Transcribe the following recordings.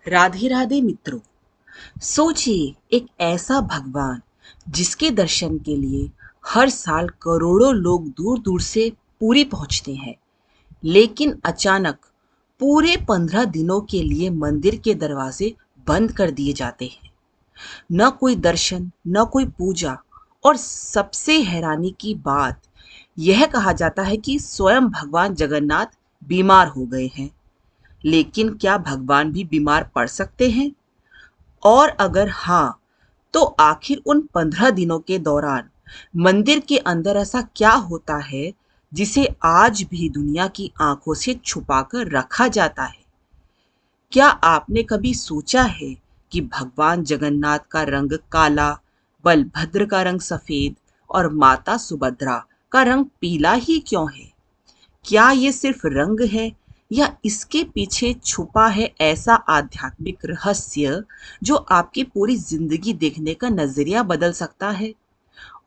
राधे राधे मित्रों। सोचिए, एक ऐसा भगवान जिसके दर्शन के लिए हर साल करोड़ों लोग दूर दूर से पुरी पहुंचते हैं, लेकिन अचानक पूरे 15 दिनों के लिए मंदिर के दरवाजे बंद कर दिए जाते हैं। न कोई दर्शन, न कोई पूजा, और सबसे हैरानी की बात यह कहा जाता है कि स्वयं भगवान जगन्नाथ बीमार हो गए हैं। लेकिन क्या भगवान भी बीमार पड़ सकते हैं? और अगर हाँ, तो आखिर उन 15 दिनों के दौरान मंदिर के अंदर ऐसा क्या होता है जिसे आज भी दुनिया की आंखों से छुपाकर रखा जाता है? क्या आपने कभी सोचा है कि भगवान जगन्नाथ का रंग काला, बलभद्र का रंग सफेद और माता सुभद्रा का रंग पीला ही क्यों है? क्या ये सिर्फ रंग है या इसके पीछे छुपा है ऐसा आध्यात्मिक रहस्य जो आपकी पूरी जिंदगी देखने का नजरिया बदल सकता है?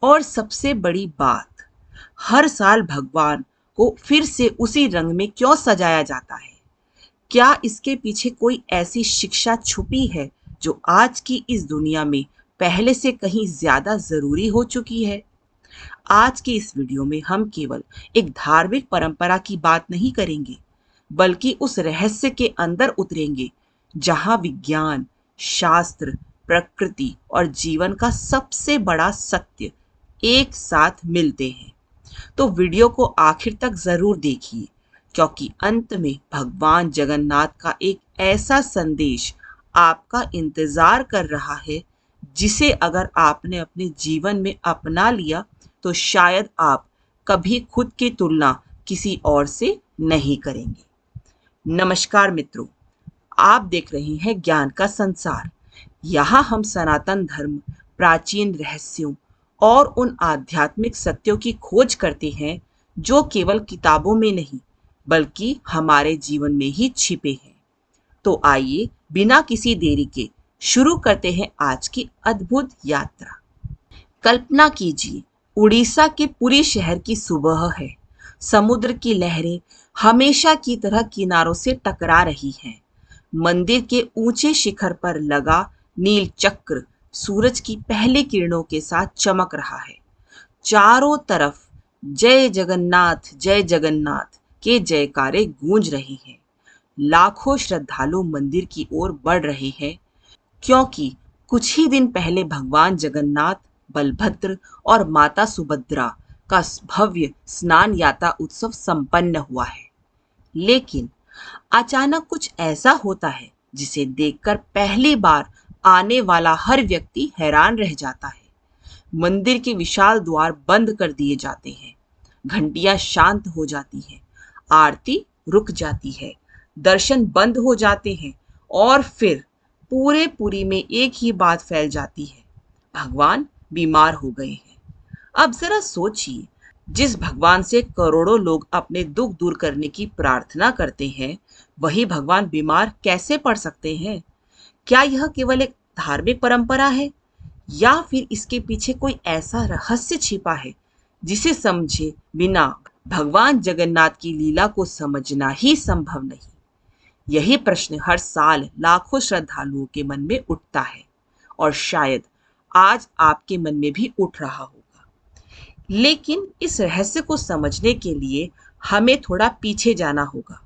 और सबसे बड़ी बात, हर साल भगवान को फिर से उसी रंग में क्यों सजाया जाता है? क्या इसके पीछे कोई ऐसी शिक्षा छुपी है जो आज की इस दुनिया में पहले से कहीं ज्यादा जरूरी हो चुकी है? आज की इस वीडियो में हम केवल एक धार्मिक परंपरा की बात नहीं करेंगे, बल्कि उस रहस्य के अंदर उतरेंगे जहां विज्ञान, शास्त्र, प्रकृति और जीवन का सबसे बड़ा सत्य एक साथ मिलते हैं। तो वीडियो को आखिर तक जरूर देखिए, क्योंकि अंत में भगवान जगन्नाथ का एक ऐसा संदेश आपका इंतजार कर रहा है जिसे अगर आपने अपने जीवन में अपना लिया तो शायद आप कभी खुद की तुलना किसी और से नहीं करेंगे। नमस्कार मित्रों, आप देख रहे हैं ज्ञान का संसार। यहाँ हम सनातन धर्म, प्राचीन रहस्यों और उन आध्यात्मिक सत्यों की खोज करते हैं जो केवल किताबों में नहीं, बल्कि हमारे जीवन में ही छिपे हैं। तो आइए बिना किसी देरी के शुरू करते हैं आज की अद्भुत यात्रा। कल्पना कीजिए, उड़ीसा के पुरी शहर की सुबह है। समुद्र की लहरें हमेशा की तरह किनारों से टकरा रही हैं। मंदिर के ऊंचे शिखर पर लगा नील चक्र सूरज की पहली किरणों के साथ चमक रहा है। चारों तरफ जय जगन्नाथ के जयकारे गूंज रहे हैं। लाखों श्रद्धालु मंदिर की ओर बढ़ रहे हैं, क्योंकि कुछ ही दिन पहले भगवान जगन्नाथ, बलभद्र और माता सुभद्रा का भव्य स्नान यात्रा उत्सव संपन्न हुआ है। लेकिन अचानक कुछ ऐसा होता है जिसे देखकर पहली बार आने वाला हर व्यक्ति हैरान रह जाता है। मंदिर के विशाल द्वार बंद कर दिए जाते हैं, घंटियां शांत हो जाती हैं, आरती रुक जाती है, दर्शन बंद हो जाते हैं और फिर पूरे पुरी में एक ही बात फैल जाती है, भगवान बीमार हो गए हैं। अब जरा सोचिए, जिस भगवान से करोड़ों लोग अपने दुख दूर करने की प्रार्थना करते हैं, वही भगवान बीमार कैसे पड़ सकते हैं? क्या यह केवल एक धार्मिक परंपरा है या फिर इसके पीछे कोई ऐसा रहस्य छिपा है जिसे समझे बिना भगवान जगन्नाथ की लीला को समझना ही संभव नहीं? यही प्रश्न हर साल लाखों श्रद्धालुओं के मन में उठता है और शायद आज आपके मन में भी उठ रहा होगा। लेकिन इस रहस्य को समझने के लिए हमें थोड़ा पीछे जाना होगा।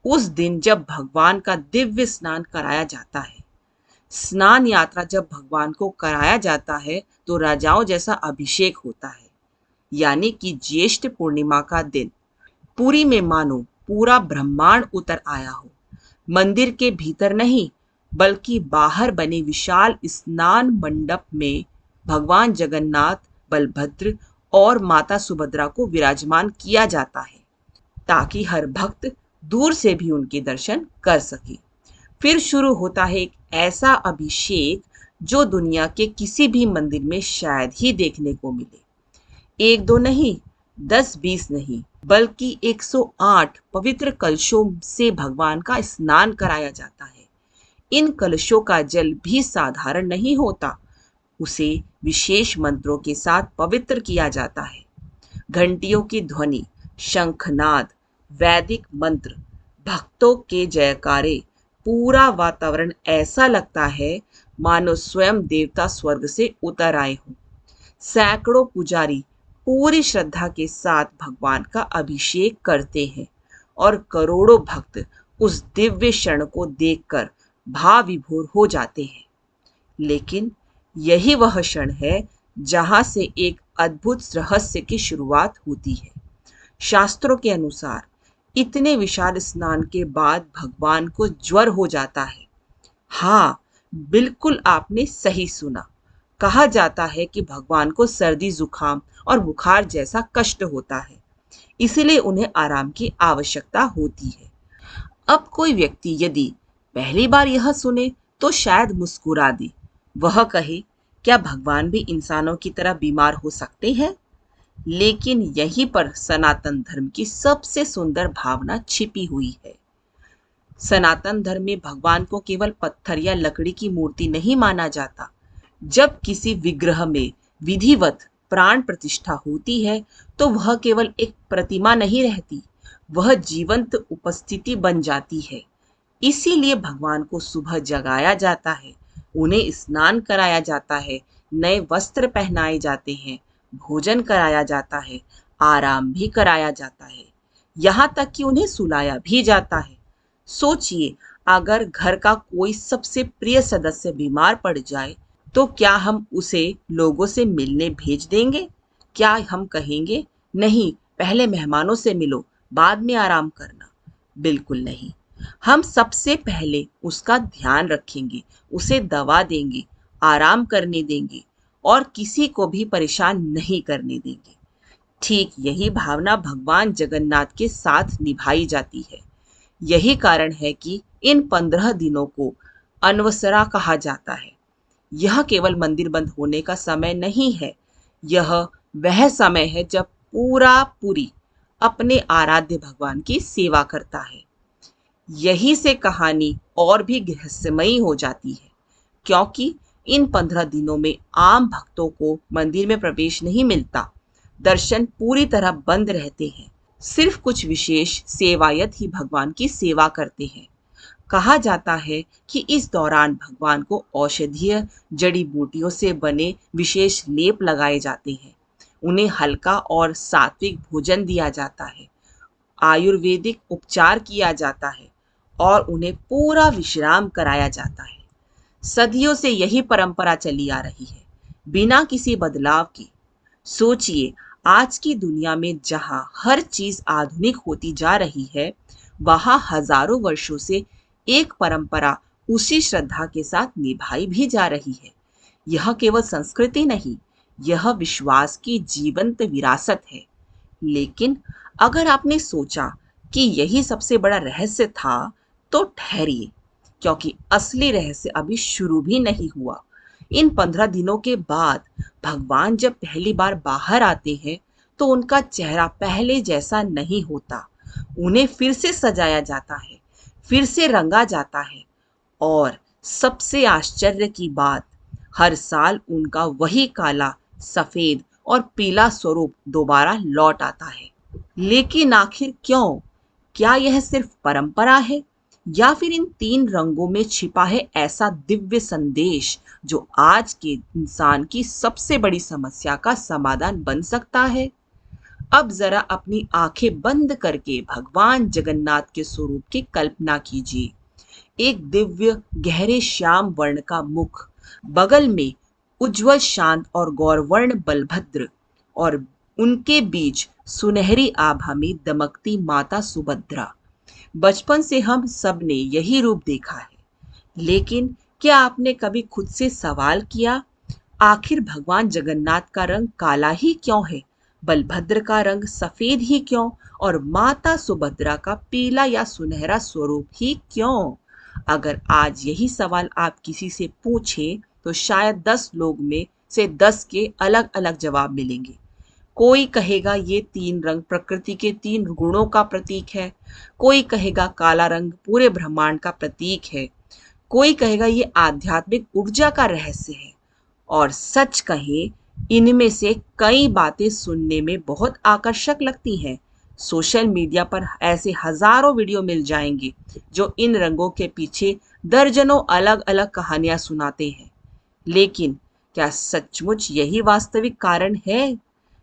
उस दिन जब भगवान का दिव्य स्नान कराया जाता है, स्नान यात्रा जब भगवान को कराया जाता है तो राजाओं जैसा अभिषेक होता है, यानी कि ज्येष्ठ पूर्णिमा का दिन। पुरी में मानो पूरा ब्रह्मांड उतर आया हो। मंदिर के भीतर नहीं, बल्कि बाहर बने विशाल स्नान मंडप में भगवान जगन्नाथ, बलभद्र और माता सुभद्रा को विराजमान किया जाता है, ताकि हर भक्त दूर से भी उनके दर्शन कर सके। फिर शुरू होता है एक ऐसा अभिषेक जो दुनिया के किसी भी मंदिर में शायद ही देखने को मिले। एक दो नहीं, 10-20 नहीं, बल्कि 108 पवित्र कलशों से भगवान का स्नान कराया जाता है। इन कलशों का जल भी साधारण नहीं होता, उसे विशेष मंत्रों के साथ पवित्र किया जाता है। घंटियों की ध्वनि, शंखनाद, वैदिक मंत्र, भक्तों के जयकारे पूरा वातावरण ऐसा लगता है मानो स्वयं देवता स्वर्ग से उतर आए हों। सैकड़ों पुजारी पूरी श्रद्धा के साथ भगवान का अभिषेक करते हैं और करोड़ों भक्त उस दिव्य क्षण को देखकर भाव विभोर हो जाते हैं। लेकिन यही वह क्षण है जहां से एक अद्भुत रहस्य की शुरुआत होती है। शास्त्रों के अनुसार इतने विशाल स्नान के बाद भगवान को ज्वर हो जाता है। हाँ, बिल्कुल आपने सही सुना। कहा जाता है कि भगवान को सर्दी जुकाम और बुखार जैसा कष्ट होता है, इसलिए उन्हें आराम की आवश्यकता होती है। अब कोई व्यक्ति यदि पहली बार यह सुने तो शायद मुस्कुरा दे। वह कहे, क्या भगवान भी इंसानों की तरह बीमार हो सकते हैं? लेकिन यहीं पर सनातन धर्म की सबसे सुंदर भावना छिपी हुई है। सनातन धर्म में भगवान को केवल पत्थर या लकड़ी की मूर्ति नहीं माना जाता। जब किसी विग्रह में विधिवत प्राण प्रतिष्ठा होती है तो वह केवल एक प्रतिमा नहीं रहती, वह जीवंत उपस्थिति बन जाती है। इसीलिए भगवान को सुबह जगाया जाता है, उन्हें स्नान कराया जाता है, नए वस्त्र पहनाए जाते हैं, भोजन कराया जाता है, आराम भी कराया जाता है, यहाँ तक कि उन्हें सुलाया भी जाता है। सोचिए, अगर घर का कोई सबसे प्रिय सदस्य बीमार पड़ जाए तो क्या हम उसे लोगों से मिलने भेज देंगे? क्या हम कहेंगे, नहीं, पहले मेहमानों से मिलो, बाद में आराम करना? बिल्कुल नहीं। हम सबसे पहले उसका ध्यान रखेंगे, उसे दवा देंगे, आराम करने देंगे और किसी को भी परेशान नहीं करने देंगे। ठीक यही भावना भगवान जगन्नाथ के साथ निभाई जाती है। यही कारण है कि इन 15 दिनों को अनवसरा कहा जाता है। यह केवल मंदिर बंद होने का समय नहीं है, यह वह समय है जब पूरा पूरी अपने आराध्य भगवान की सेवा करता है। यही से कहानी और भी रहस्यमयी हो जाती है, क्योंकि इन 15 दिनों में आम भक्तों को मंदिर में प्रवेश नहीं मिलता, दर्शन पूरी तरह बंद रहते हैं। सिर्फ कुछ विशेष सेवायत ही भगवान की सेवा करते हैं। कहा जाता है कि इस दौरान भगवान को औषधीय जड़ी बूटियों से बने विशेष लेप लगाए जाते हैं, उन्हें हल्का और सात्विक भोजन दिया जाता है, आयुर्वेदिक उपचार किया जाता है और उन्हें पूरा विश्राम कराया जाता है। सदियों से यही परंपरा चली आ रही है, बिना किसी बदलाव के। सोचिए, आज की दुनिया में जहां हर चीज आधुनिक होती जा रही है, वहां हजारों वर्षों से एक परंपरा उसी श्रद्धा के साथ निभाई भी जा रही है। यह केवल संस्कृति नहीं, यह विश्वास की जीवंत विरासत है। लेकिन अगर आपने सोचा कि यही सबसे बड़ा रहस्य था, तो ठहरिए, क्योंकि असली रहस्य अभी शुरू भी नहीं हुआ। इन 15 दिनों के बाद भगवान जब पहली बार बाहर आते हैं तो उनका चेहरा पहले जैसा नहीं होता। उन्हें फिर से सजाया जाता है, फिर से रंगा जाता है और सबसे आश्चर्य की बात, हर साल उनका वही काला, सफेद और पीला स्वरूप दोबारा लौट आता है। लेकिन आखिर क्यों? क्या यह सिर्फ परंपरा है या फिर इन 3 रंगों में छिपा है ऐसा दिव्य संदेश जो आज के इंसान की सबसे बड़ी समस्या का समाधान बन सकता है? अब जरा अपनी आंखें बंद करके भगवान जगन्नाथ के स्वरूप की कल्पना कीजिए। एक दिव्य गहरे श्याम वर्ण का मुख, बगल में उज्जवल शांत और गौरवर्ण बलभद्र और उनके बीच सुनहरी आभा में दमकती माता सुभद्रा। बचपन से हम सब ने यही रूप देखा है, लेकिन क्या आपने कभी खुद से सवाल किया, आखिर भगवान जगन्नाथ का रंग काला ही क्यों है, बलभद्र का रंग सफेद ही क्यों और माता सुभद्रा का पीला या सुनहरा स्वरूप ही क्यों? अगर आज यही सवाल आप किसी से पूछें तो शायद 10 लोग में से 10 के अलग अलग जवाब मिलेंगे। कोई कहेगा ये 3 रंग प्रकृति के 3 गुणों का प्रतीक है, कोई कहेगा काला रंग पूरे ब्रह्मांड का प्रतीक है, कोई कहेगा ये आध्यात्मिक ऊर्जा का रहस्य है। और सच कहें, इनमें से कई बातें सुनने में बहुत आकर्षक लगती हैं, सोशल मीडिया पर ऐसे हजारों वीडियो मिल जाएंगे जो इन रंगों के पीछे दर्जनों अलग अलग कहानियां सुनाते हैं। लेकिन क्या सचमुच यही वास्तविक कारण है,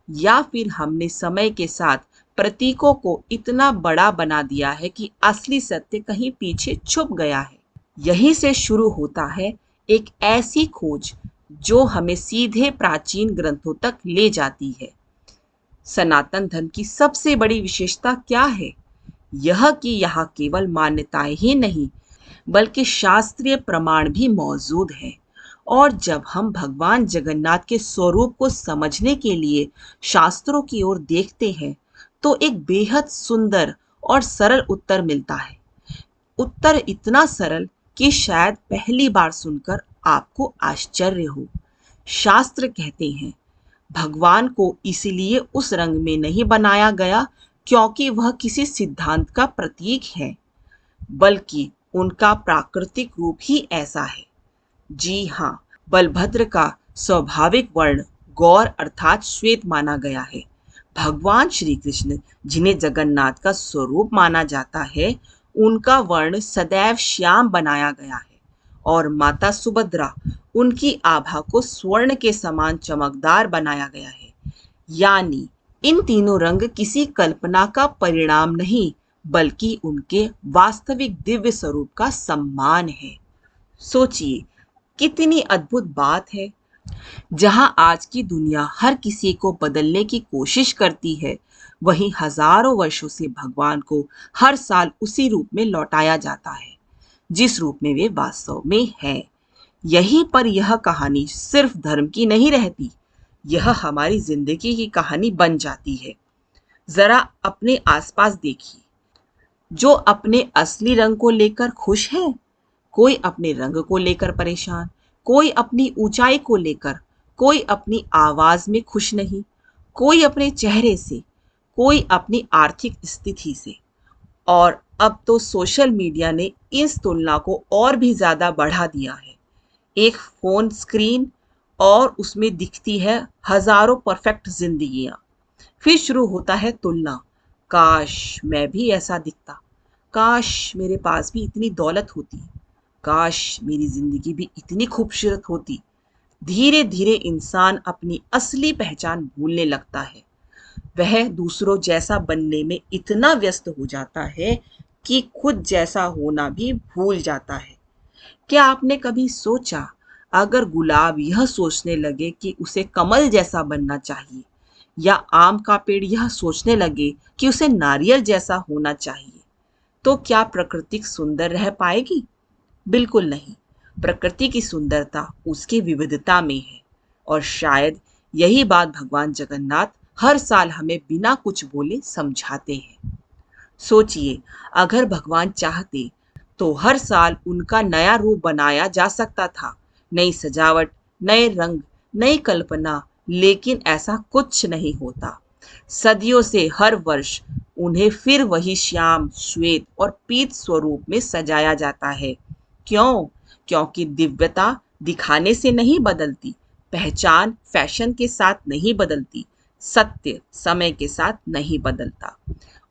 या फिर हमने समय के साथ प्रतीकों को इतना बड़ा बना दिया है कि असली सत्य कहीं पीछे छुप गया है? यहीं से शुरू होता है एक ऐसी खोज जो हमें सीधे प्राचीन ग्रंथों तक ले जाती है। सनातन धर्म की सबसे बड़ी विशेषता क्या है? यह कि यहाँ केवल मान्यताएं ही नहीं, बल्कि शास्त्रीय प्रमाण भी मौजूद है। और जब हम भगवान जगन्नाथ के स्वरूप को समझने के लिए शास्त्रों की ओर देखते हैं, तो एक बेहद सुंदर और सरल उत्तर मिलता है। उत्तर इतना सरल कि शायद पहली बार सुनकर आपको आश्चर्य हो। शास्त्र कहते हैं, भगवान को इसलिए उस रंग में नहीं बनाया गया क्योंकि वह किसी सिद्धांत का प्रतीक है, बल्कि उनका प्राकृतिक रूप ही ऐसा है। जी हाँ, बलभद्र का स्वाभाविक वर्ण गौर अर्थात श्वेत माना गया है। भगवान श्री कृष्ण, जिन्हें जगन्नाथ का स्वरूप माना जाता है, उनका वर्ण सदैव श्याम बनाया गया है। और माता सुभद्रा, उनकी आभा को स्वर्ण के समान चमकदार बनाया गया है। यानी इन तीनों रंग किसी कल्पना का परिणाम नहीं, बल्कि उनके वास्तविक दिव्य स्वरूप का सम्मान है। सोचिए, कितनी अद्भुत बात है। जहां आज की दुनिया हर किसी को बदलने की कोशिश करती है, वहीं हजारों वर्षों से भगवान को हर साल उसी रूप में लौटाया जाता है जिस रूप में वे वास्तव में है। यहीं पर यह कहानी सिर्फ धर्म की नहीं रहती, यह हमारी जिंदगी की कहानी बन जाती है। जरा अपने आसपास देखिए, जो अपने असली रंग को लेकर खुश है, कोई अपने रंग को लेकर परेशान, कोई अपनी ऊंचाई को लेकर, कोई अपनी आवाज में खुश नहीं, कोई अपने चेहरे से, कोई अपनी आर्थिक स्थिति से। और अब तो सोशल मीडिया ने इस तुलना को और भी ज्यादा बढ़ा दिया है। एक फोन स्क्रीन और उसमें दिखती है हजारों परफेक्ट जिंदगियां। फिर शुरू होता है तुलना। काश मैं भी ऐसा दिखता, काश मेरे पास भी इतनी दौलत होती, काश मेरी जिंदगी भी इतनी खूबसूरत होती। धीरे धीरे इंसान अपनी असली पहचान भूलने लगता है। वह दूसरों जैसा बनने में इतना व्यस्त हो जाता है कि खुद जैसा होना भी भूल जाता है। क्या आपने कभी सोचा, अगर गुलाब यह सोचने लगे कि उसे कमल जैसा बनना चाहिए, या आम का पेड़ यह सोचने लगे कि उसे नारियल जैसा होना चाहिए, तो क्या प्रकृति सुंदर रह पाएगी? बिल्कुल नहीं। प्रकृति की सुंदरता उसकी विविधता में है। और शायद यही बात भगवान जगन्नाथ हर साल हमें बिना कुछ बोले समझाते हैं। सोचिए, अगर भगवान चाहते तो हर साल उनका नया रूप बनाया जा सकता था। नई सजावट, नए रंग, नई कल्पना, लेकिन ऐसा कुछ नहीं होता। सदियों से हर वर्ष उन्हें फिर वही श्याम, श्वेत और पीत स्वरूप में सजाया जाता है। क्यों? क्योंकि दिव्यता दिखाने से नहीं बदलती, पहचान फैशन के साथ नहीं बदलती, सत्य समय के साथ नहीं बदलता।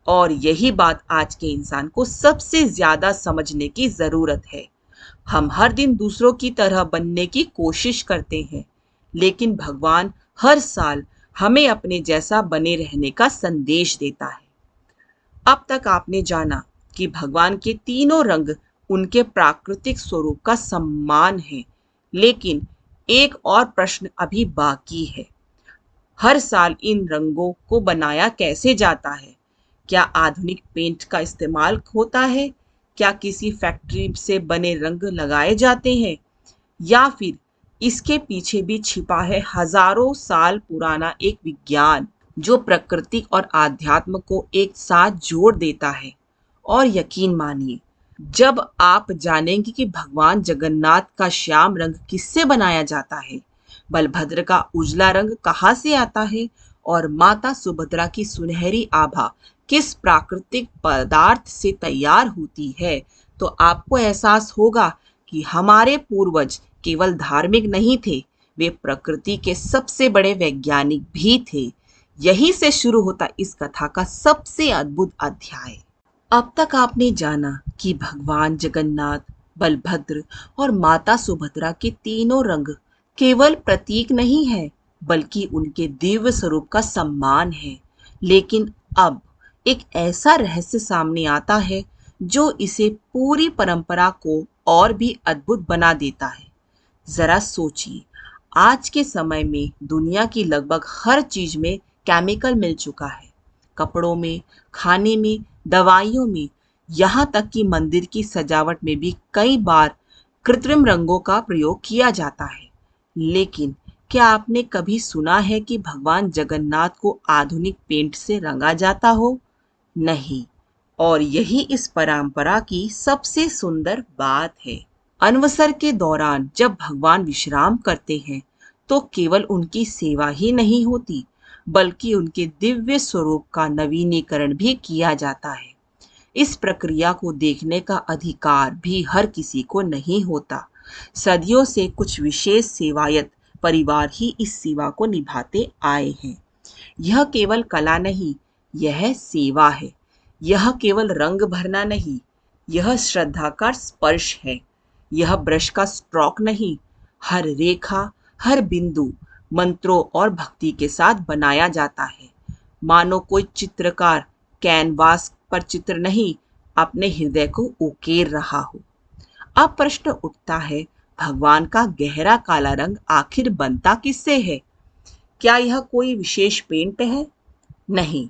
और यही बात आज के इंसान को सबसे ज्यादा समझने की जरूरत है। हम हर दिन दूसरों की तरह बनने की कोशिश करते हैं, लेकिन भगवान हर साल हमें अपने जैसा बने रहने का संदेश देता है। अब तक आपने जाना कि भगवान के तीनों रंग उनके प्राकृतिक स्वरूप का सम्मान है, लेकिन एक और प्रश्न अभी बाकी है। हर साल इन रंगों को बनाया कैसे जाता है? क्या आधुनिक पेंट का इस्तेमाल होता है? क्या किसी फैक्ट्री से बने रंग लगाए जाते हैं? या फिर इसके पीछे भी छिपा है हजारों साल पुराना एक विज्ञान जो प्रकृति और आध्यात्म को एक साथ जोड़ देता है? और यकीन मानिए, जब आप जानेंगे कि भगवान जगन्नाथ का श्याम रंग किससे बनाया जाता है, बलभद्र का उजला रंग कहाँ से आता है, और माता सुभद्रा की सुनहरी आभा किस प्राकृतिक पदार्थ से तैयार होती है, तो आपको एहसास होगा कि हमारे पूर्वज केवल धार्मिक नहीं थे, वे प्रकृति के सबसे बड़े वैज्ञानिक भी थे। यहीं से शुरू होता इस कथा का सबसे अद्भुत अध्याय। अब तक आपने जाना कि भगवान जगन्नाथ, बलभद्र और माता सुभद्रा के तीनों रंग केवल प्रतीक नहीं है, बल्कि उनके दिव्य स्वरूप का सम्मान है। लेकिन अब एक ऐसा रहस्य सामने आता है जो इसे पूरी परंपरा को और भी अद्भुत बना देता है। जरा सोचिए, आज के समय में दुनिया की लगभग हर चीज में केमिकल मिल चुका है। कपड़ों में, खाने में, दवाइयों में, यहाँ तक कि मंदिर की सजावट में भी कई बार कृत्रिम रंगों का प्रयोग किया जाता है। लेकिन क्या आपने कभी सुना है कि भगवान जगन्नाथ को आधुनिक पेंट से रंगा जाता हो? नहीं। और यही इस परंपरा की सबसे सुंदर बात है। अनवसर के दौरान जब भगवान विश्राम करते हैं, तो केवल उनकी सेवा ही नहीं होती, बल्कि उनके दिव्य स्वरूप का नवीनीकरण भी किया जाता है। इस प्रक्रिया को देखने का अधिकार भी हर किसी को नहीं होता। सदियों से कुछ विशेष सेवायत परिवार ही इस सेवा को निभाते आए हैं। यह केवल कला नहीं, यह सेवा है। यह केवल रंग भरना नहीं, यह श्रद्धा का स्पर्श है। यह ब्रश का स्ट्रोक नहीं, हर रेखा, हर बिंदु मंत्रों और भक्ति के साथ बनाया जाता है। मानो कोई चित्रकार कैनवास पर चित्र नहीं, अपने हृदय को उकेर रहा हो। अब प्रश्न उठता है, भगवान का गहरा काला रंग आखिर बनता किससे है? क्या यह कोई विशेष पेंट है? नहीं।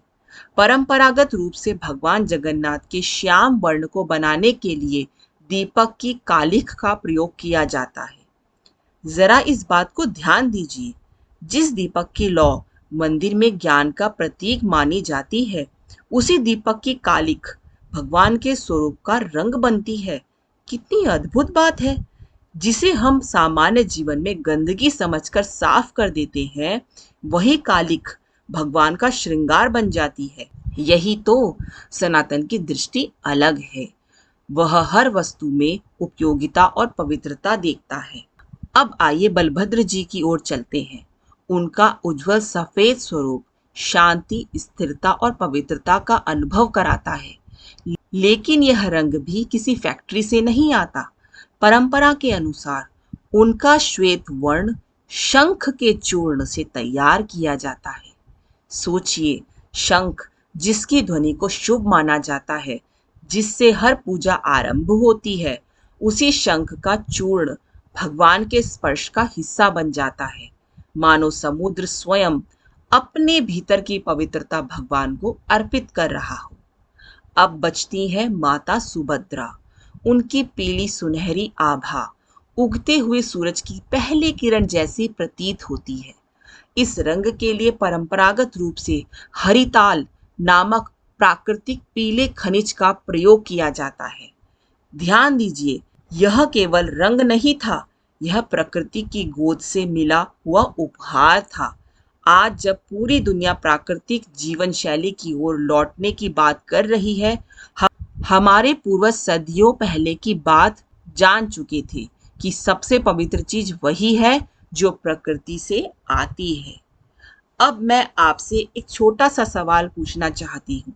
परंपरागत रूप से भगवान जगन्नाथ के श्याम वर्ण को बनाने के लिए दीपक की कालिख का प्रयोग किया जाता है। जरा इस बात को ध्यान दीजिए, जिस दीपक की लौ मंदिर में ज्ञान का प्रतीक मानी जाती है, उसी दीपक की कालिख भगवान के स्वरूप का रंग बनती है। कितनी अद्भुत बात है! जिसे हम सामान्य जीवन में गंदगी समझकर साफ कर देते हैं, वही कालिख भगवान का श्रृंगार बन जाती है। यही तो सनातन की दृष्टि अलग है। वह हर वस्तु में उपयोगिता और पवित्रता देखता है। अब आइए बलभद्र जी की ओर चलते हैं। उनका उज्जवल सफेद स्वरूप शांति, स्थिरता और पवित्रता का अनुभव कराता है। लेकिन यह रंग भी किसी फैक्ट्री से नहीं आता। परंपरा के अनुसार उनका श्वेत वर्ण शंख के चूर्ण से तैयार किया जाता है। सोचिए, शंख जिसकी ध्वनि को शुभ माना जाता है, जिससे हर पूजा आरंभ होती है, उसी शंख का चूर्ण भगवान के स्पर्श का हिस्सा बन जाता है। मानो समुद्र स्वयं अपने भीतर की पवित्रता भगवान को अर्पित कर रहा हो। अब बचती है माता सुभद्रा। उनकी पीली सुनहरी आभा उगते हुए सूरज की पहली किरण जैसी प्रतीत होती है। इस रंग के लिए परंपरागत रूप से हरिताल नामक प्राकृतिक पीले खनिज का प्रयोग किया जाता है। ध्यान दीजिए, यह केवल रंग नहीं था, यह प्रकृति की गोद से मिला हुआ उपहार था। आज जब पूरी दुनिया प्राकृतिक जीवन शैली की ओर लौटने की बात कर रही है, हमारे पूर्वज सदियों पहले की बात जान चुके थे कि सबसे पवित्र चीज वही है जो प्रकृति से आती है। अब मैं आपसे एक छोटा सा सवाल पूछना चाहती हूँ।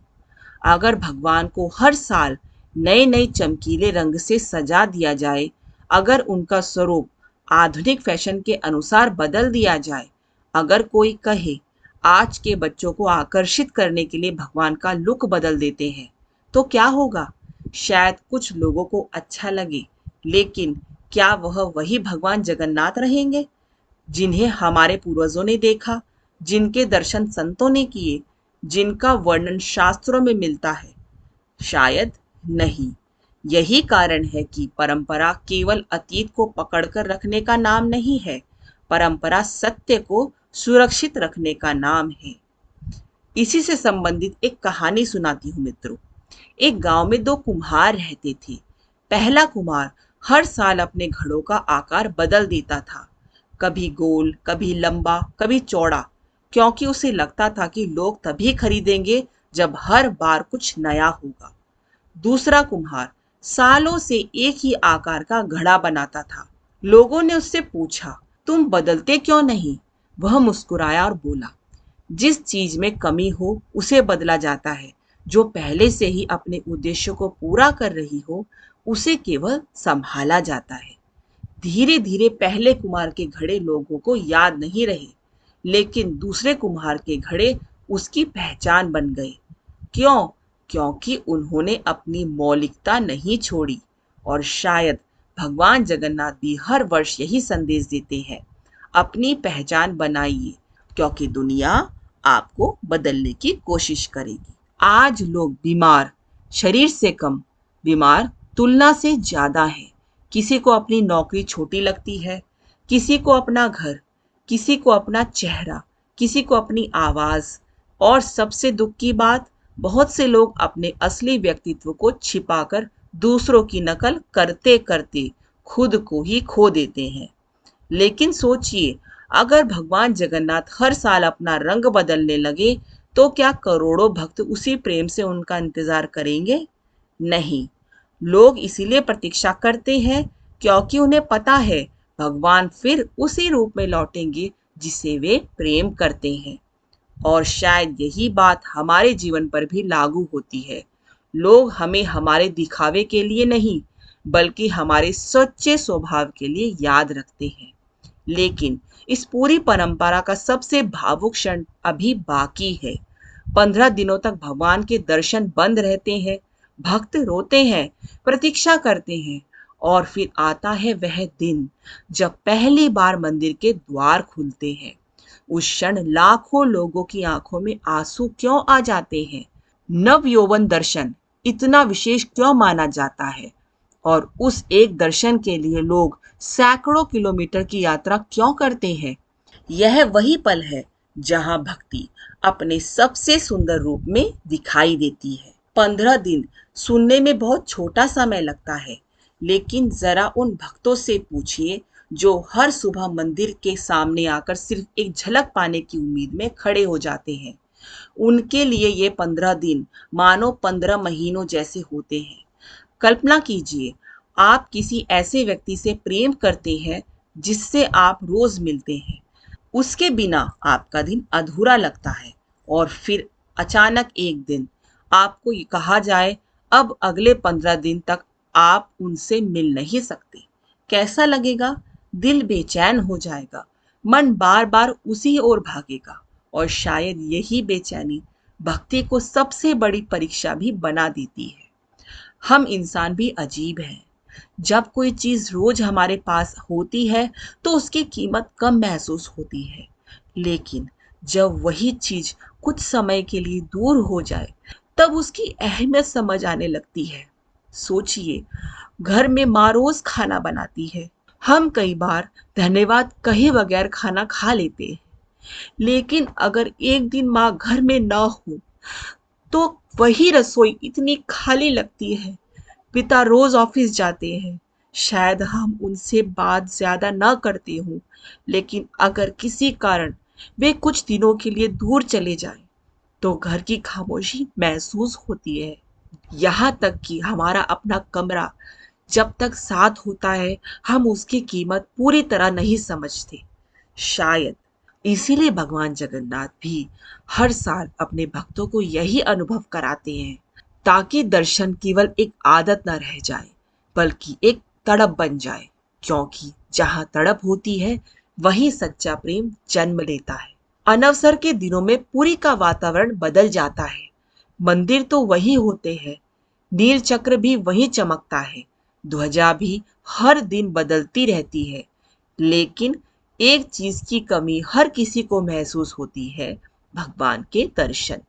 अगर भगवान को हर साल नए नए चमकीले रंग से सजा दिया जाए, अगर उनका स्वरूप आधुनिक फैशन के अनुसार बदल दिया जाए, अगर कोई कहे आज के बच्चों को आकर्षित करने के लिए भगवान का लुक बदल देते हैं, तो क्या होगा? शायद कुछ लोगों को अच्छा लगे, लेकिन क्या वह वही भगवान जगन्नाथ रहेंगे जिन्हें हमारे पूर्वजों ने देखा, जिनके दर्शन संतों ने किए, जिनका वर्णन शास्त्रों में मिलता है? शायद नहीं। यही कारण है कि परंपरा केवल अतीत को पकड़कर रखने का नाम नहीं है। परंपरा सत्य को सुरक्षित रखने का नाम है। इसी से संबंधित एक कहानी सुनाती हूँ मित्रों। एक गांव में दो कुम्हार रहते थे। पहला कुम्हार हर साल अपने घड़ों का आकार बदल देता था, कभी गोल, कभी लंबा, कभी चौड़ा, क्योंकि उसे लगता था कि लोग तभी खरीदेंगे जब हर बार कुछ नया होगा। दूसरा कुम्हार सालों से एक ही आकार का घड़ा बनाता था। लोगों ने उससे पूछा, तुम बदलते क्यों नहीं? वह मुस्कुराया और बोला, जिस चीज में कमी हो उसे बदला जाता है, जो पहले से ही अपने उद्देश्य को पूरा कर रही हो उसे केवल संभाला जाता है। धीरे धीरे पहले कुम्हार के घड़े लोगों को याद नहीं रहे, लेकिन दूसरे कुम्हार के घड़े उसकी पहचान बन गए। क्यों? क्योंकि उन्होंने अपनी मौलिकता नहीं छोड़ी। और शायद भगवान जगन्नाथ भी हर वर्ष यही संदेश देते हैं, अपनी पहचान बनाइए, क्योंकि दुनिया आपको बदलने की कोशिश करेगी। आज लोग बीमार, शरीर से कम, बीमार तुलना से ज्यादा है। किसी को अपनी नौकरी छोटी लगती है, किसी को अपना घर, किसी को अपना चेहरा, किसी को अपनी आवाज। और सबसे दुख की बात, बहुत से लोग अपने असली व्यक्तित्व को छिपाकर दूसरों की नकल करते करते खुद को ही खो देते हैं। लेकिन सोचिए, अगर भगवान जगन्नाथ हर साल अपना रंग बदलने लगे तो क्या करोड़ों भक्त उसी प्रेम से उनका इंतजार करेंगे? नहीं। लोग इसीलिए प्रतीक्षा करते हैं क्योंकि उन्हें पता है भगवान फिर उसी रूप में लौटेंगे जिसे वे प्रेम करते हैं। और शायद यही बात हमारे जीवन पर भी लागू होती है। लोग हमें हमारे दिखावे के लिए नहीं, बल्कि हमारे सच्चे स्वभाव के लिए याद रखते हैं। लेकिन इस पूरी परंपरा का सबसे भावुक क्षण अभी बाकी है। 15 दिनों तक भगवान के दर्शन बंद रहते हैं, भक्त रोते हैं, प्रतीक्षा करते हैं, और फिर आता है वह दिन जब पहली बार मंदिर के द्वार खुलते हैं। उस क्षण लाखों लोगों की आंखों में आंसू क्यों आ जाते हैं? नव यौवन दर्शन इतना विशेष क्यों माना जाता है? और उस एक दर्शन के लिए लोग सैकड़ों किलोमीटर की यात्रा क्यों करते हैं? यह वही पल है जहां भक्ति अपने सबसे सुंदर रूप में दिखाई देती है। 15 दिन सुनने में बहुत छोटा समय लगता है, लेकिन जरा उन भक्तों से पूछिए जो हर सुबह मंदिर के सामने आकर सिर्फ एक झलक पाने की उम्मीद में खड़े हो जाते हैं। उनके लिए ये 15 दिन मानो 15 महीनों जैसे होते हैं। कल्पना कीजिए, आप किसी ऐसे व्यक्ति से प्रेम करते हैं जिससे आप रोज मिलते हैं। उसके बिना आपका दिन अधूरा लगता है, और फिर अचानक एक दिन आपको ये कहा जाए अब अगले 15 दिन तक आप उनसे मिल नहीं सकते। कैसा लगेगा? दिल बेचैन हो जाएगा, मन बार बार उसी ओर भागेगा। और शायद यही बेचैनी भक्ति को सबसे बड़ी परीक्षा भी बना देती है। हम इंसान भी अजीब हैं। जब कोई चीज रोज हमारे पास होती है तो उसकी कीमत कम महसूस होती है, लेकिन जब वही चीज कुछ समय के लिए दूर हो जाए तब उसकी अहमियत समझ आने लगती है। सोचिए, घर में माँ रोज खाना बनाती है, हम कई बार धन्यवाद कहे बगैर खाना खा लेते हैं, लेकिन अगर एक दिन माँ घर में ना हो तो वही रसोई इतनी खाली लगती है। पिता रोज ऑफिस जाते हैं, शायद हम उनसे बात ज्यादा ना करते हों, लेकिन अगर किसी कारण वे कुछ दिनों के लिए दूर चले जाएं, तो घर की खामोशी महसूस होती है। यहाँ तक कि हमारा अपना कमरा जब तक साथ होता है, हम उसकी कीमत पूरी तरह नहीं समझते। शायद इसीलिए भगवान जगन्नाथ भी हर साल अपने भक्तों को यही अनुभव कराते हैं, ताकि दर्शन केवल एक आदत न रह जाए, बल्कि एक तड़प बन जाए। क्योंकि जहां तड़प होती है वहीं सच्चा प्रेम जन्म लेता है। अनवसर के दिनों में पुरी का वातावरण बदल जाता है। मंदिर तो वही होते हैं, नील चक्र भी वही चमकता है, ध्वजा भी हर दिन बदलती रहती है, लेकिन एक चीज की कमी हर किसी को महसूस होती है, भगवान के दर्शन।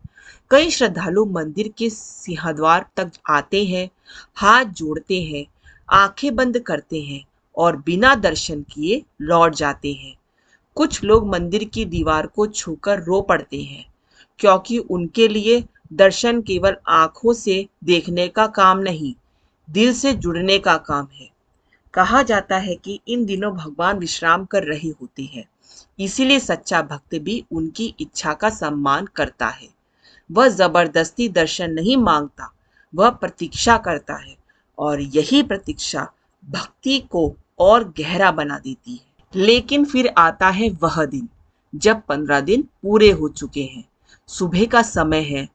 कई श्रद्धालु मंदिर के सिंहद्वार तक आते हैं, हाथ जोड़ते हैं, आंखें बंद करते हैं और बिना दर्शन किए लौट जाते हैं। कुछ लोग मंदिर की दीवार को छूकर रो पड़ते हैं, क्योंकि उनके लिए दर्शन केवल आंखों से देखने का काम नहीं, दिल से जुड़ने का काम है। कहा जाता है कि इन दिनों भगवान विश्राम कर रहे होते हैं, इसीलिए सच्चा भक्त भी उनकी इच्छा का सम्मान करता है। वह जबरदस्ती दर्शन नहीं मांगता, वह प्रतीक्षा करता है, और यही प्रतीक्षा भक्ति को और गहरा बना देती है। लेकिन फिर आता है वह दिन जब 15 दिन पूरे हो चुके हैं। सुबह का समय है।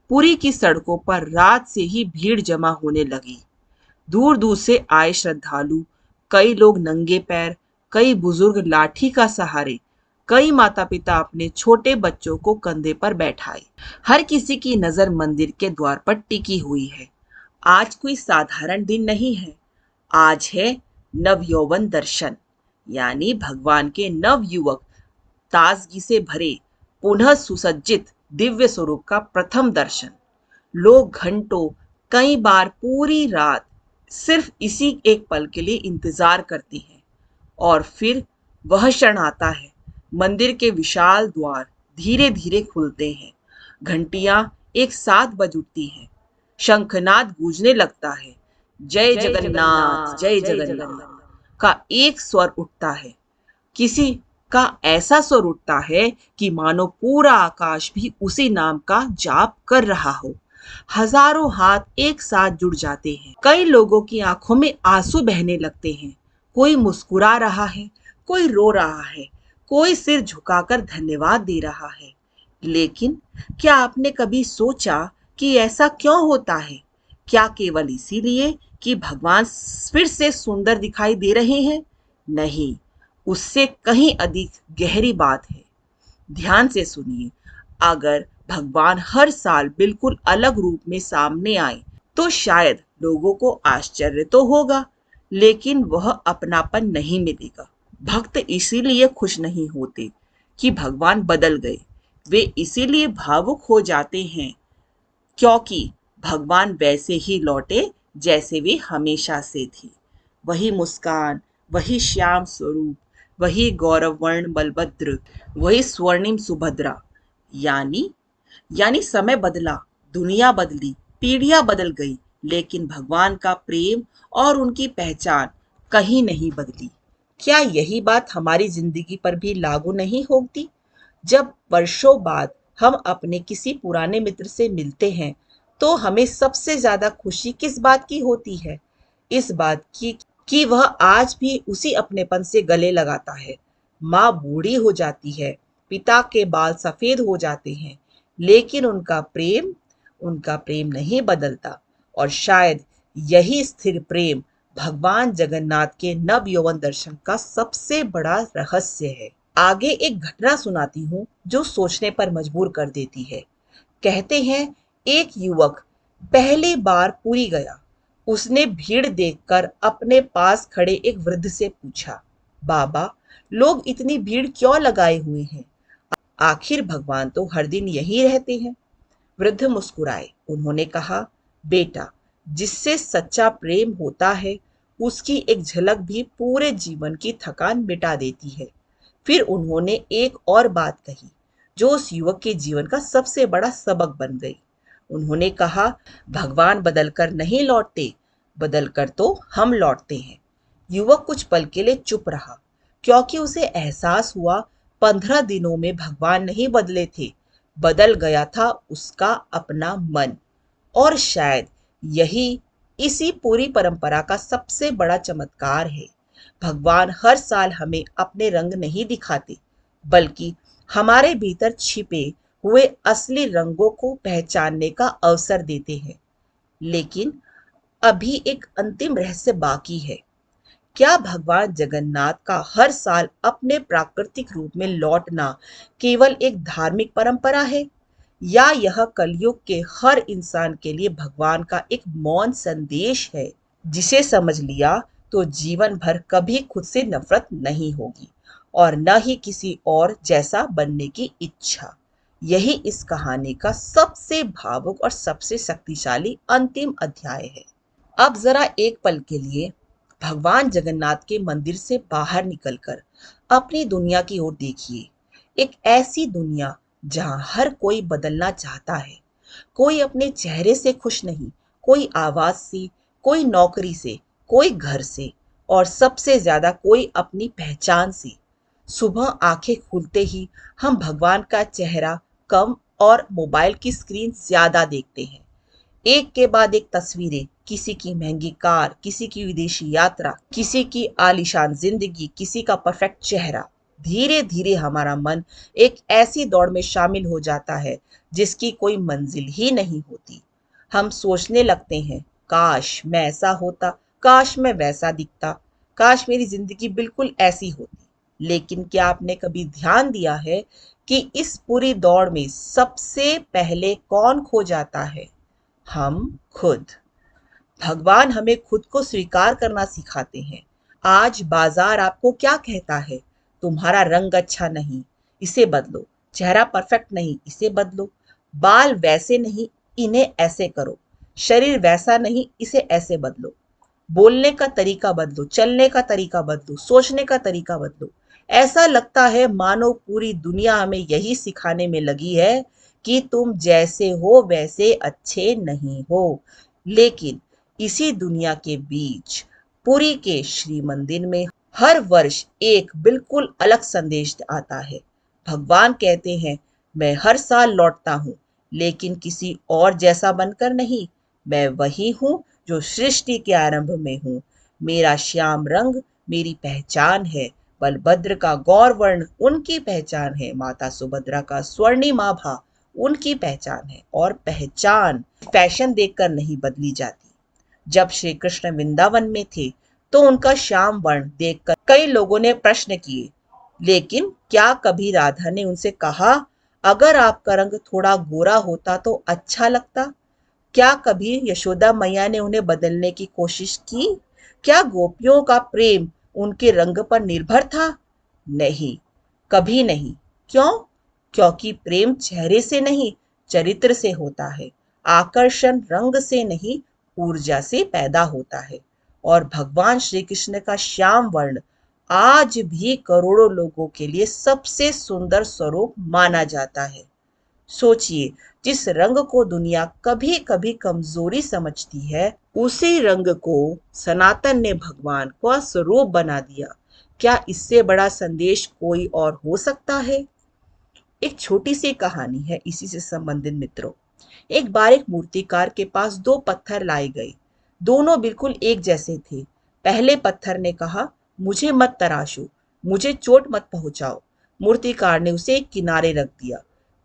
पुरी की सड़कों पर रात से ही भीड़ जमा होने लगी। दूर दूर से आए श्रद्धालु, कई लोग नंगे पैर, कई बुजुर्ग लाठी का सहारे, कई माता पिता अपने छोटे बच्चों को कंधे पर बैठाए। हर किसी की नजर मंदिर के द्वार पर टिकी हुई है। आज कोई साधारण दिन नहीं है। आज है नवयौवन दर्शन, यानी भगवान के नव युवक ताजगी से भरे, पुनः सुसज्जित दिव्य स्वरूप का प्रथम दर्शन। लोग घंटों, कई बार पूरी रात सिर्फ इसी एक पल के लिए इंतजार करते हैं। और फिर वह क्षण आता है। मंदिर के विशाल द्वार धीरे धीरे खुलते हैं। घंटियां एक साथ बज उठती हैं। शंखनाद गूंजने लगता है। जय जगन्नाथ, जय जगन्नाथ का एक स्वर उठता है। किसी का ऐसा स्वर उठता है कि मानो पूरा आकाश भी उसी नाम का जाप कर रहा हो। हजारों हाथ एक साथ जुड़ जाते हैं। कई लोगों की आंखों में आंसू बहने लगते हैं। कोई मुस्कुरा रहा है, कोई रो रहा है, कोई सिर झुकाकर धन्यवाद दे रहा है। लेकिन क्या आपने कभी सोचा कि ऐसा क्यों होता है? क्या केवल इसीलिए कि भगवान फिर से सुंदर दिखाई दे रहे हैं? नहीं, उससे कहीं अधिक गहरी बात है। ध्यान से सुनिए। अगर भगवान हर साल बिल्कुल अलग रूप में सामने आए तो शायद लोगों को आश्चर्य तो होगा, लेकिन वह अपनापन नहीं मिलेगा। भक्त इसीलिए खुश नहीं होते कि भगवान बदल गए। वे इसीलिए भावुक हो जाते हैं क्योंकि भगवान वैसे ही लौटे जैसे वे हमेशा से थे। वही मुस्कान, वही श्याम स्वरूप, वही गौरवर्ण बलभद्र, वही स्वर्णिम सुभद्रा। यानी यानी समय बदला, दुनिया बदली, पीढ़ियां बदल गई, लेकिन भगवान का प्रेम और उनकी पहचान कहीं नहीं बदली। क्या यही बात हमारी जिंदगी पर भी लागू नहीं होती? जब वर्षों बाद हम अपने किसी पुराने मित्र से मिलते हैं, तो हमें सबसे ज्यादा खुशी किस बात की होती है? इस बात की कि वह आज भी उसी अपनेपन से गले लगाता है। माँ बूढ़ी हो जाती है, पिता के बाल सफेद हो जाते हैं, लेकिन उनका प्रेम नहीं बदलता। और शायद यही स्थिर प्रेम भगवान जगन्नाथ के नव यौवन दर्शन का सबसे बड़ा रहस्य है। आगे एक घटना सुनाती हूँ जो सोचने पर मजबूर कर देती है। कहते हैं एक युवक पहली बार पुरी गया। उसने भीड़ देखकर अपने पास खड़े एक वृद्ध से पूछा, बाबा, लोग इतनी भीड़ क्यों लगाए हुए हैं? आखिर भगवान तो हर दिन यही रहते हैं। वृद्ध मुस्कुराए। उन्होंने कहा, बेटा, जिससे सच्चा प्रेम होता है उसकी एक झलक भी पूरे जीवन की थकान मिटा देती है। फिर उन्होंने एक और बात कही जो उस युवक के जीवन का सबसे बड़ा सबक बन गई। उन्होंने कहा, भगवान बदलकर नहीं लौटते, बदलकर तो हम लौटते हैं। युवक कुछ पल के लिए चुप रहा, क्योंकि उसे एहसास हुआ 15 दिनों में भगवान नहीं बदले थे, बदल गया था उसका अपना मन। और शायद यही इसी पूरी परंपरा का सबसे बड़ा चमत्कार है। भगवान हर साल हमें अपने रंग नहीं दिखाते, बल्कि हमारे भीतर छिपे हुए असली रंगों को पहचानने का अवसर देते हैं। लेकिन अभी एक अंतिम रहस्य बाकी है। क्या भगवान जगन्नाथ का हर साल अपने प्राकृतिक रूप में लौटना केवल एक धार्मिक परंपरा है, या यह कलयुग के हर इंसान के लिए भगवान का एक मौन संदेश है, जिसे समझ लिया तो जीवन भर कभी खुद से नफरत नहीं होगी और न ही किसी और जैसा बनने की इच्छा। यही इस कहानी का सबसे भावुक और सबसे शक्तिशाली अंतिम अध्याय है। अब जरा एक पल के लिए भगवान जगन्नाथ के मंदिर से बाहर निकलकर अपनी दुनिया की ओर देखिए। एक ऐसी दुनिया जहां हर कोई बदलना चाहता है। कोई अपने चेहरे से खुश नहीं, कोई आवाज से, कोई नौकरी से, कोई घर से, और सबसे ज्यादा कोई अपनी पहचान से। सुबह आंखें खुलते ही हम भगवान का चेहरा कम और मोबाइल की स्क्रीन ज्यादा देखते हैं। एक के बाद एक तस्वीरें, किसी की महंगी कार, किसी की विदेशी यात्रा, किसी की आलीशान जिंदगी, किसी का परफेक्ट चेहरा। धीरे धीरे हमारा मन एक ऐसी दौड़ में शामिल हो जाता है जिसकी कोई मंजिल ही नहीं होती। हम सोचने लगते हैं, काश मैं ऐसा होता, काश मैं वैसा दिखता, काश मेरी जिंदगी बिल्कुल ऐसी होती। लेकिन क्या आपने कभी ध्यान दिया है कि इस पूरी दौड़ में सबसे पहले कौन खो जाता है? हम खुद। भगवान हमें खुद को स्वीकार करना सिखाते हैं। आज बाजार आपको क्या कहता है? तुम्हारा रंग अच्छा नहीं, इसे बदलो। चेहरा परफेक्ट नहीं, इसे बदलो। बाल वैसे नहीं, इन्हें ऐसे करो। शरीर वैसा नहीं, इसे ऐसे बदलो। बोलने का तरीका बदलो, चलने का तरीका बदलो, सोचने का तरीका बदलो। ऐसा लगता है मानो पूरी दुनिया हमें यही सिखाने में लगी है कि तुम जैसे हो वैसे अच्छे नहीं हो। लेकिन इसी दुनिया के बीच पुरी के श्री मंदिर में हर वर्ष एक बिल्कुल अलग संदेश आता है। भगवान कहते हैं, मैं हर साल लौटता हूँ, लेकिन किसी और जैसा बनकर नहीं। मैं वही हूँ जो सृष्टि के आरंभ में हूँ। मेरा श्याम रंग मेरी पहचान है। बलभद्र का गौर वर्ण उनकी पहचान है। माता सुभद्रा का स्वर्णिम आभा उनकी पहचान है। और पहचान फैशन देखकर नहीं बदली जाती। जब श्री कृष्ण वृंदावन में थे तो उनका श्याम वर्ण देखकर कई लोगों ने प्रश्न किए, लेकिन क्या कभी राधा ने उनसे कहा, अगर आपका रंग थोड़ा गोरा होता तो अच्छा लगता? क्या कभी यशोदा मैया ने उन्हें बदलने की कोशिश की? क्या गोपियों का प्रेम उनके रंग पर निर्भर था? नहीं, कभी नहीं। क्यों? क्योंकि प्रेम चेहरे से नहीं, चरित्र से होता है। आकर्षण रंग से नहीं, ऊर्जा से पैदा होता है। और भगवान श्री कृष्ण का श्याम वर्ण आज भी करोड़ों लोगों के लिए सबसे सुंदर स्वरूप माना जाता है। सोचिए, जिस रंग को दुनिया कभी कभी कमजोरी समझती है, उसी रंग को सनातन ने भगवान का स्वरूप बना दिया। क्या इससे बड़ा संदेश कोई और हो सकता है? एक छोटी सी कहानी है इसी से संबंधित मित्रों। एक बार एक मूर्तिकार के पास दो पत्थर लाए गए। दोनों बिल्कुल एक जैसे थे। पहले पत्थर ने कहा, मुझे मत तराशो, मुझे चोट मत पहुंचाओ। मूर्तिकार ने उसे एक किनारे रख दिया।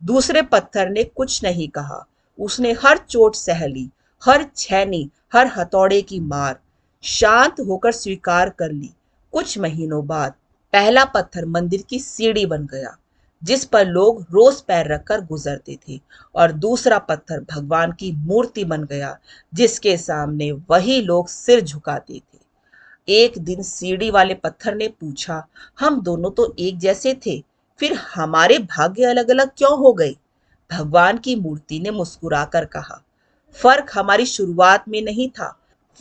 दूसरे पत्थर ने कुछ नहीं कहा। उसने हर चोट सह ली, हर छैनी, हर हथौड़े की मार शांत होकर स्वीकार कर ली। कुछ महीनों बाद पहला पत्थर मंदिर की सीढ़ी बन गया, जिस पर लोग रोज पैर रखकर गुजरते थे। और दूसरा पत्थर भगवान की मूर्ति बन गया, जिसके सामने वही लोग सिर झुकाते थे। एक दिन सीढ़ी वाले पत्थर ने पूछा, हम दोनों तो एक जैसे थे, फिर हमारे भाग्य अलग अलग क्यों हो गए? भगवान की मूर्ति ने मुस्कुराकर कहा, फर्क हमारी शुरुआत में नहीं था,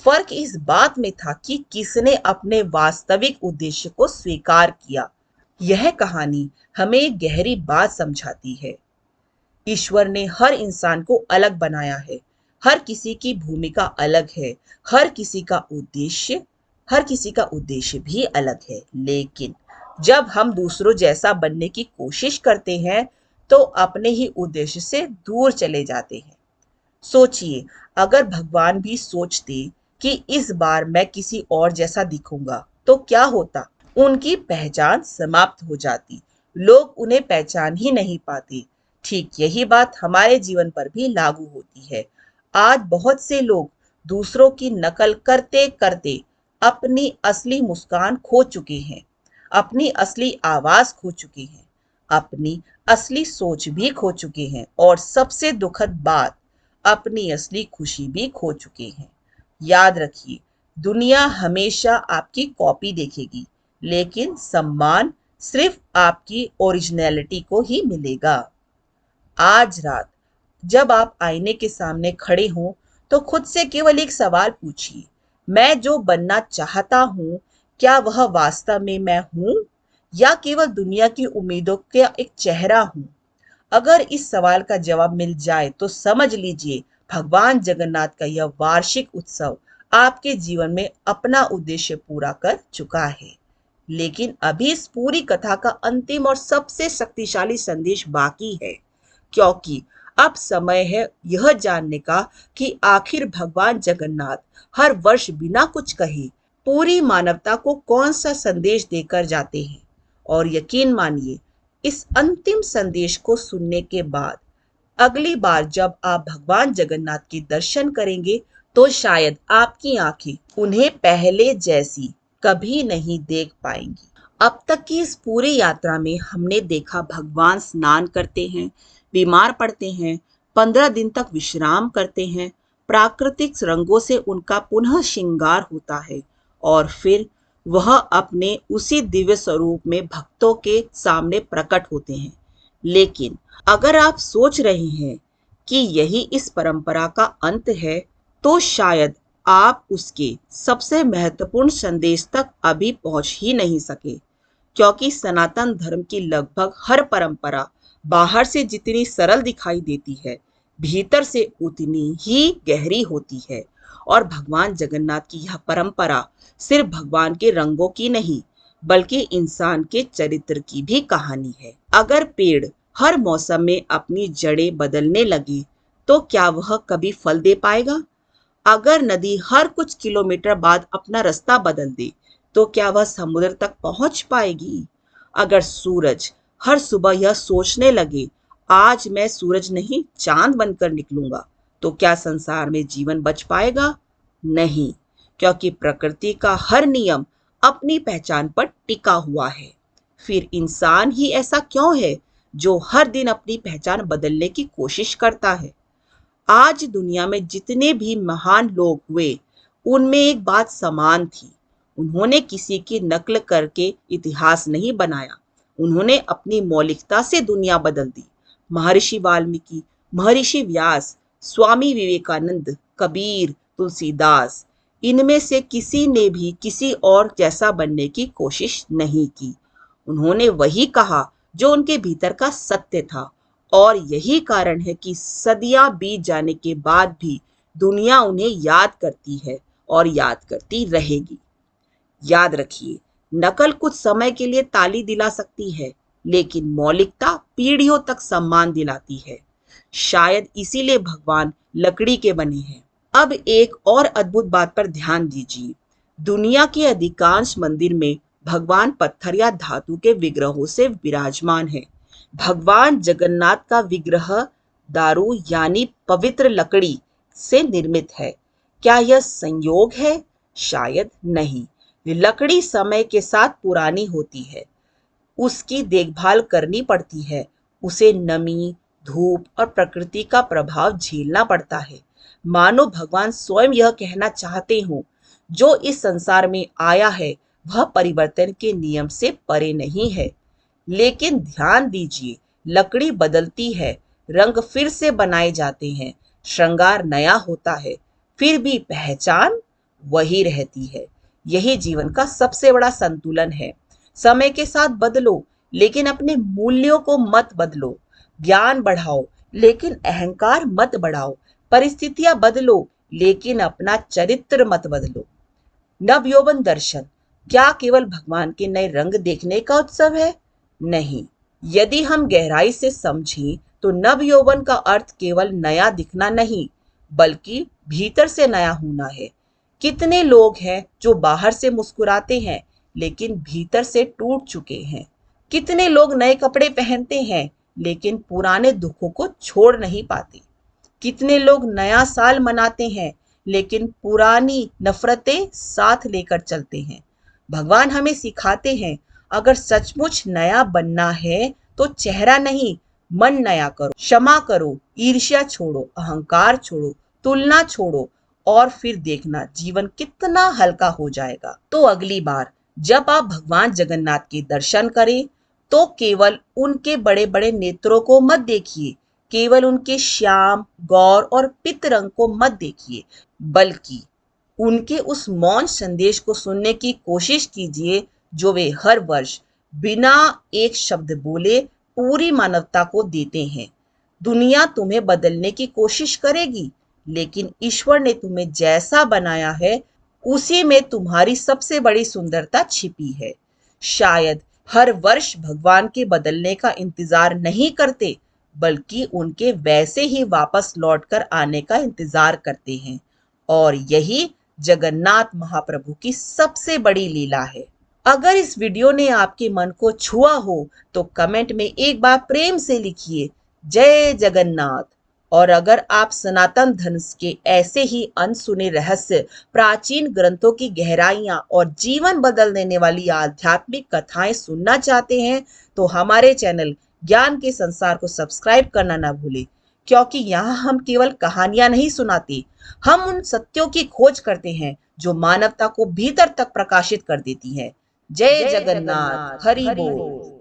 फर्क इस बात में था कि किसने अपने वास्तविक उद्देश्य को स्वीकार किया। यह कहानी हमें एक गहरी बात समझाती है। ईश्वर ने हर इंसान को अलग बनाया है। हर किसी की भूमिका अलग है। हर किसी का उद्देश्य हर किसी का उद्देश्य भी अलग है। लेकिन जब हम दूसरों जैसा बनने की कोशिश करते हैं तो अपने ही उद्देश्य से दूर चले जाते हैं। सोचिए, अगर भगवान भी सोचते कि इस बार मैं किसी और जैसा दिखूंगा तो क्या होता? उनकी पहचान समाप्त हो जाती। लोग उन्हें पहचान ही नहीं पाते। ठीक यही बात हमारे जीवन पर भी लागू होती है। आज बहुत से लोग दूसरों की नकल करते करते अपनी असली मुस्कान खो चुके हैं, अपनी असली आवाज खो चुके हैं, अपनी असली सोच भी खो चुके हैं, और सबसे दुखद बात, अपनी असली खुशी भी खो चुके हैं। याद रखिए, दुनिया हमेशा आपकी कॉपी देखेगी, लेकिन सम्मान सिर्फ आपकी ओरिजिनलिटी को ही मिलेगा। आज रात जब आप आईने के सामने खड़े हों तो खुद से केवल एक सवाल पूछिए, मैं जो बनना चाहता हूँ, क्या वह वास्तव में मैं हूँ, या केवल दुनिया की उम्मीदों का एक चेहरा हूँ? अगर इस सवाल का जवाब मिल जाए तो समझ लीजिए, भगवान जगन्नाथ का यह वार्षिक उत्सव आपके जीवन में अपना उद्देश्य पूरा कर चुका है। लेकिन अभी इस पूरी कथा का अंतिम और सबसे शक्तिशाली संदेश बाकी है, क्योंकि अब समय है यह जानने का कि आखिर भगवान जगन्नाथ हर वर्ष बिना कुछ कहे पूरी मानवता को कौन सा संदेश देकर जाते हैं। और यकीन मानिए, इस अंतिम संदेश को सुनने के बाद अगली बार जब आप भगवान जगन्नाथ के दर्शन करेंगे तो शायद आपकी आंखें उन्हें पहले जैसी कभी नहीं देख पाएंगी। अब तक की इस पूरी यात्रा में हमने देखा भगवान स्नान करते हैं, बीमार पड़ते हैं, 15 दिन तक विश्राम करते हैं, प्राकृतिक रंगों से उनका पुनः श्रृंगार होता है और फिर वह अपने उसी दिव्य स्वरूप में भक्तों के सामने प्रकट होते हैं। लेकिन अगर आप सोच रहे हैं कि यही इस परंपरा का अंत है, तो शायद आप उसके सबसे महत्वपूर्ण संदेश तक अभी पहुंच ही नहीं सके, क्योंकि सनातन धर्म की लगभग हर परंपरा बाहर से जितनी सरल दिखाई देती है, भीतर से उतनी ही गहरी होती है। और भगवान जगन्नाथ की यह परंपरा सिर्फ भगवान के रंगों की नहीं, बल्कि इंसान के चरित्र की भी कहानी है। अगर पेड़ हर मौसम में अपनी जड़ें बदलने लगे, तो क्या वह कभी फल दे पाएगा? अगर नदी हर कुछ किलोमीटर बाद अपना रास्ता बदल दे, तो क्या वह समुद्र तक पहुंच पाएगी? अगर सूरज हर सुबह यह सोचने लगे, आज मैं सूरज नहीं चांद बनकर निकलूंगा, तो क्या संसार में जीवन बच पाएगा? नहीं, क्योंकि प्रकृति का हर नियम अपनी पहचान पर टिका हुआ है। फिर इंसान ही ऐसा क्यों है जो हर दिन अपनी पहचान बदलने की कोशिश करता है? आज दुनिया में जितने भी महान लोग हुए, उनमें एक बात समान थी। उन्होंने किसी की नकल करके इतिहास नहीं बनाया, उन्होंने अपनी मौलिकता से दुनिया बदल दी। महर्षि वाल्मीकि, महर्षि व्यास, स्वामी विवेकानंद, कबीर, तुलसीदास, इनमें से किसी ने भी किसी और जैसा बनने की कोशिश नहीं की। उन्होंने वही कहा जो उनके भीतर का सत्य था, और यही कारण है कि सदियां बीत जाने के बाद भी दुनिया उन्हें याद करती है और याद करती रहेगी। याद रखिए, नकल कुछ समय के लिए ताली दिला सकती है, लेकिन मौलिकता पीढ़ियों तक सम्मान दिलाती है। शायद इसीलिए भगवान लकड़ी के बने हैं। अब एक और अद्भुत बात पर ध्यान दीजिए। दुनिया के अधिकांश मंदिर में भगवान पत्थर या धातु के विग्रहों से विराजमान है। भगवान जगन्नाथ का विग्रह दारू यानी पवित्र लकड़ी से निर्मित है। क्या यह संयोग है? शायद नहीं। लकड़ी समय के साथ पुरानी होती है, उसकी देखभाल करनी पड़ती है, उसे नमी, धूप और प्रकृति का प्रभाव झेलना पड़ता है। मानो भगवान स्वयं यह कहना चाहते हो, जो इस संसार में आया है वह परिवर्तन के नियम से परे नहीं है। लेकिन ध्यान दीजिए, लकड़ी बदलती है, रंग फिर से बनाए जाते हैं, श्रृंगार नया होता है, फिर भी पहचान वही रहती है। यही जीवन का सबसे बड़ा संतुलन है। समय के साथ बदलो, लेकिन अपने मूल्यों को मत बदलो। ज्ञान बढ़ाओ, लेकिन अहंकार मत बढ़ाओ। परिस्थितियां बदलो, लेकिन अपना चरित्र मत बदलो। नवयौवन दर्शन क्या केवल भगवान के नए रंग देखने का उत्सव है? नहीं। यदि हम गहराई से समझें तो नवयौवन का अर्थ केवल नया दिखना नहीं, बल्कि भीतर से नया होना है। कितने लोग हैं जो बाहर से मुस्कुराते हैं, लेकिन भीतर से टूट चुके हैं? कितने लोग नए कपड़े पहनते हैं, लेकिन पुराने दुखों को छोड़ नहीं पाते? कितने लोग नया साल मनाते हैं, लेकिन पुरानी नफरतें साथ लेकर चलते हैं? भगवान हमें सिखाते हैं, अगर सचमुच नया बनना है तो चेहरा नहीं, मन नया करो, क्षमा करो, ईर्ष्या छोड़ो, अहंकार छोड़ो, तुलना छोड़ो, और फिर देखना जीवन कितना हल्का हो जाएगा। तो अगली बार जब आप भगवान जगन्नाथ के दर्शन करें, तो केवल उनके बड़े बड़े नेत्रों को मत देखिए, केवल उनके श्याम, गौर और पित्त रंग को मत देखिए, बल्कि उनके उस मौन संदेश को सुनने की कोशिश कीजिए जो वे हर वर्ष बिना एक शब्द बोले पूरी मानवता को देते हैं। दुनिया तुम्हें बदलने की कोशिश करेगी, लेकिन ईश्वर ने तुम्हें जैसा बनाया है उसी में तुम्हारी सबसे बड़ी सुंदरता छिपी है। शायद हर वर्ष भगवान के बदलने का इंतजार नहीं करते, बल्कि उनके वैसे ही वापस लौटकर आने का इंतजार करते हैं। और यही जगन्नाथ महाप्रभु की सबसे बड़ी लीला है। अगर इस वीडियो ने आपके मन को छुआ हो तो कमेंट में एक बार प्रेम से लिखिए जय जगन्नाथ। और अगर आप सनातन धर्म के ऐसे ही अनसुने रहस्य, प्राचीन ग्रंथों की गहराइयां और जीवन बदल देने वाली आध्यात्मिक कथाएं सुनना चाहते हैं तो हमारे चैनल ज्ञान के संसार को सब्सक्राइब करना ना भूलें। क्योंकि यहाँ हम केवल कहानियां नहीं सुनाते, हम उन सत्यों की खोज करते हैं जो मानवता को भीतर तक प्रकाशित कर देती हैं। जय जय जगन्नाथ, जगन्नाथ, हरि हरि बोल। बोल।